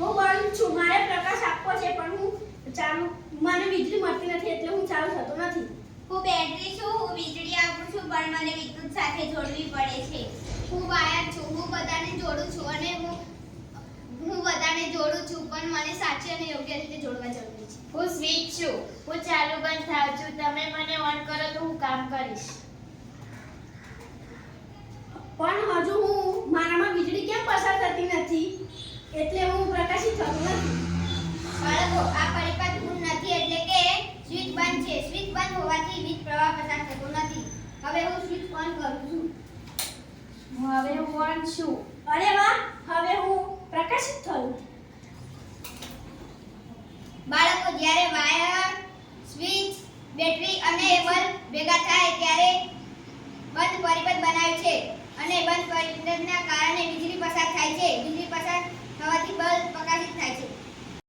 હું બંધ છું, મારે પ્રકાશ આપવો છે પણ હું ચાલુ મને વીજળી મળતી નથી એટલે હું ચાલુ થતો નથી. હું બેટરી છું, હું વીજળી આપું છું પણ મને વિદ્યુત સાથે જોડવી પડે છે. હું વાયર છું, હું બધાને જોડું છું અને હું બધાને જોડું છું પણ મને સાચી અને યોગ્ય રીતે જોડવા જરૂરી છે. હું સ્વિચ છું, હું ચાલુ બંધ થાઉં છું, તમે મને ઓન કરો તો હું કામ કરીશ. પણ હજુ હું મારામાં વીજળી કેમ પસાર થતી નથી એટલે હું પ્રકાશિત થતો નથી. બાળકો, આ પરિપથ પૂર્ણ નથી એટલે કે સ્વિચ બંધ છે. સ્વિચ બંધ હોવાથી વીજ પ્રવાહ પસાર થતો નથી. હવે હું સ્વિચ ઓન કરું છું. હવે હું ઓન છું. અરે વાહ, હવે હું પ્રકાશિત થયું. બાળકો, જ્યારે વાયર, સ્વિચ, બેટરી અને બલ્બ ભેગા થાય ત્યારે બંધ પરિપથ બનાવે છે અને બંધ પરિપથના કારણે વીજળી પસાર થાય છે. વીજળી